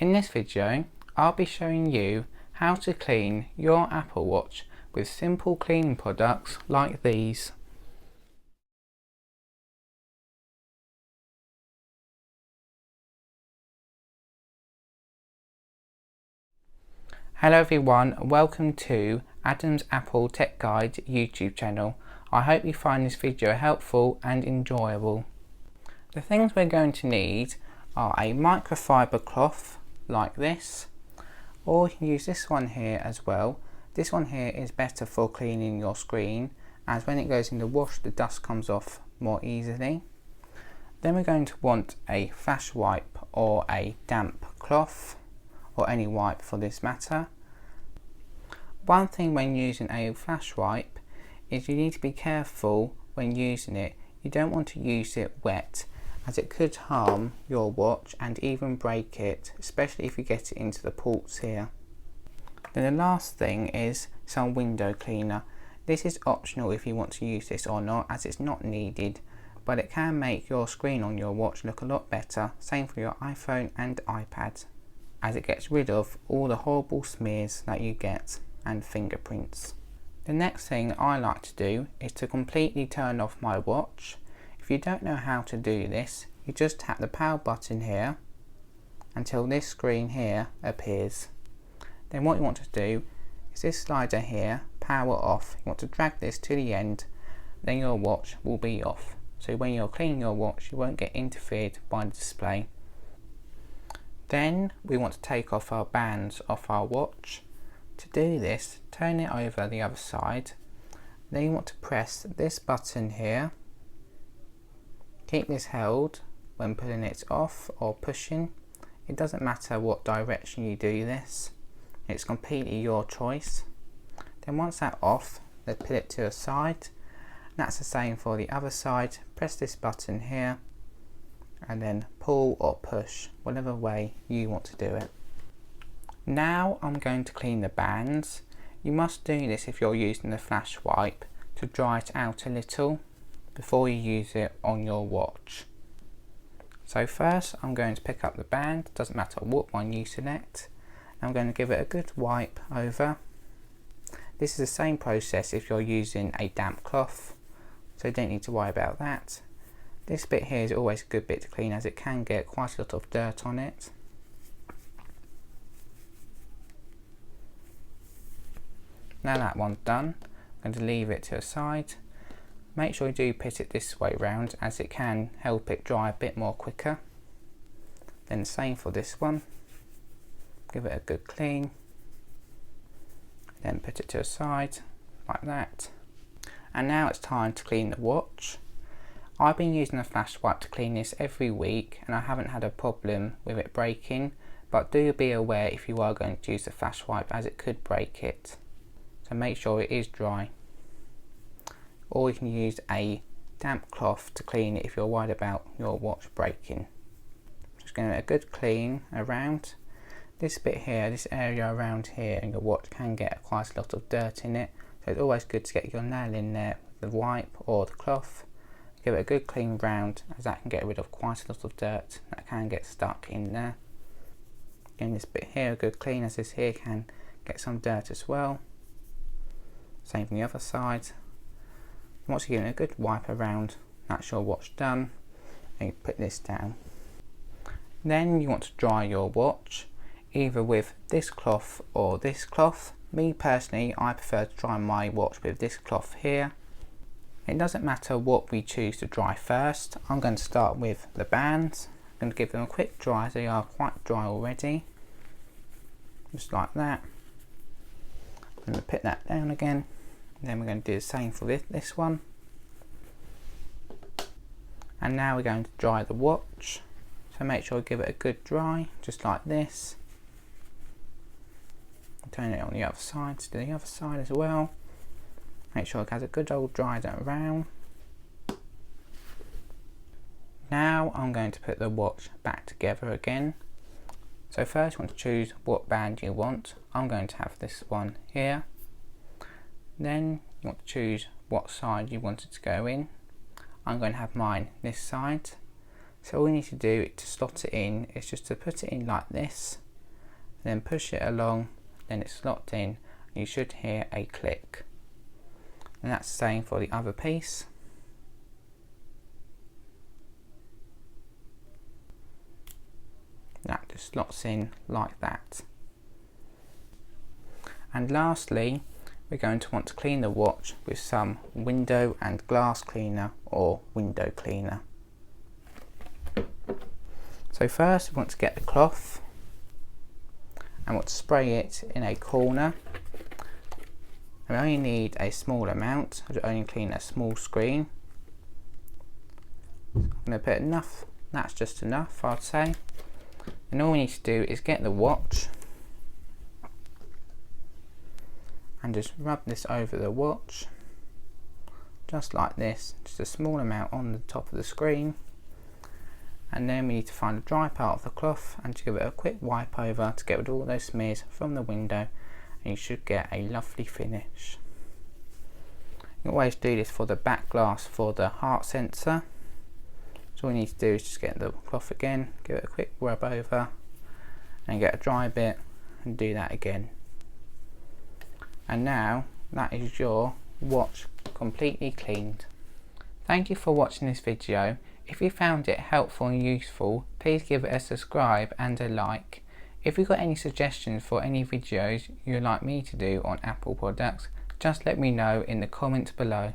In this video, I'll be showing you how to clean your Apple Watch with simple cleaning products like these. Hello everyone, welcome to Adam's Apple Tech Guide YouTube channel. I hope you find this video helpful and enjoyable. The things we're going to need are a microfiber cloth like this, or you can use this one here as well. This one here is better for cleaning your screen, as when it goes in the wash the dust comes off more easily. Then we're going to want a flash wipe or a damp cloth, or any wipe for this matter. One thing when using a flash wipe is you need to be careful when using it. You don't want to use it wet, as it could harm your watch and even break it, especially if you get it into the ports here. Then the last thing is some window cleaner. This is optional if you want to use this or not, as it's not needed, but it can make your screen on your watch look a lot better. Same for your iPhone and iPad, as it gets rid of all the horrible smears that you get and fingerprints. The next thing I like to do is to completely turn off my watch. If you don't know how to do this, you just tap the power button here until this screen here appears. Then what you want to do is this slider here, power off. You want to drag this to the end, then your watch will be off. So when you're cleaning your watch, you won't get interfered by the display. Then we want to take off our bands off our watch. To do this, turn it over the other side. Then you want to press this button here. Keep this held when pulling it off or pushing. It doesn't matter what direction you do this. It's completely your choice. Then once that's off, let's put it to the side. That's the same for the other side. Press this button here and then pull or push, whatever way you want to do it. Now I'm going to clean the bands. You must do this if you're using the flash wipe to dry it out a little before you use it on your watch. So first I'm going to pick up the band, doesn't matter what one you select. I'm going to give it a good wipe over. This is the same process if you're using a damp cloth, so you don't need to worry about that. This bit here is always a good bit to clean, as it can get quite a lot of dirt on it. Now that one's done, I'm going to leave it to the side. Make sure you do put it this way round, as it can help it dry a bit more quicker. Then the same for this one. Give it a good clean. Then put it to the side like that. And now it's time to clean the watch. I've been using a flash wipe to clean this every week and I haven't had a problem with it breaking, but do be aware if you are going to use the flash wipe, as it could break it. So make sure it is dry. Or you can use a damp cloth to clean it if you're worried about your watch breaking. Just going to get a good clean around. This bit here, this area around here in your watch can get quite a lot of dirt in it, so it's always good to get your nail in there with the wipe or the cloth. Give it a good clean round, as that can get rid of quite a lot of dirt that can get stuck in there. Again, this bit here a good clean, as this here can get some dirt as well. Same from the other side. Once you give it a good wipe around, that's your watch done, and you put this down. Then you want to dry your watch, either with this cloth or this cloth. Me personally, I prefer to dry my watch with this cloth here. It doesn't matter what we choose to dry first. I'm going to start with the bands. I'm going to give them a quick dry, as they are quite dry already. Just like that. I'm going to put that down again. Then we're going to do the same for this one. And now we're going to dry the watch. So make sure you give it a good dry, just like this. Turn it on the other side to the other side as well. Make sure it has a good old dry around. Now I'm going to put the watch back together again. So first you want to choose what band you want. I'm going to have this one here. Then you want to choose what side you want it to go in. I'm going to have mine this side. So all we need to do to slot it in is just to put it in like this, then push it along, then it's locked in, and you should hear a click. And that's the same for the other piece. That just locks in like that. And lastly, we're going to want to clean the watch with some window and glass cleaner or window cleaner. So first we want to get the cloth and want to spray it in a corner. And we only need a small amount, I only clean a small screen. So I'm going to put enough, that's just enough I'd say. And all we need to do is get the watch and just rub this over the watch, just like this, just a small amount on the top of the screen. And then we need to find a dry part of the cloth and to give it a quick wipe over to get rid of all those smears from the window, and you should get a lovely finish. You always do this for the back glass for the heart sensor. So all you need to do is just get the cloth again, give it a quick rub over and get a dry bit and do that again. And now that is your watch completely cleaned. Thank you for watching this video. If you found it helpful and useful, please give it a subscribe and a like. If you've got any suggestions for any videos you'd like me to do on Apple products, just let me know in the comments below.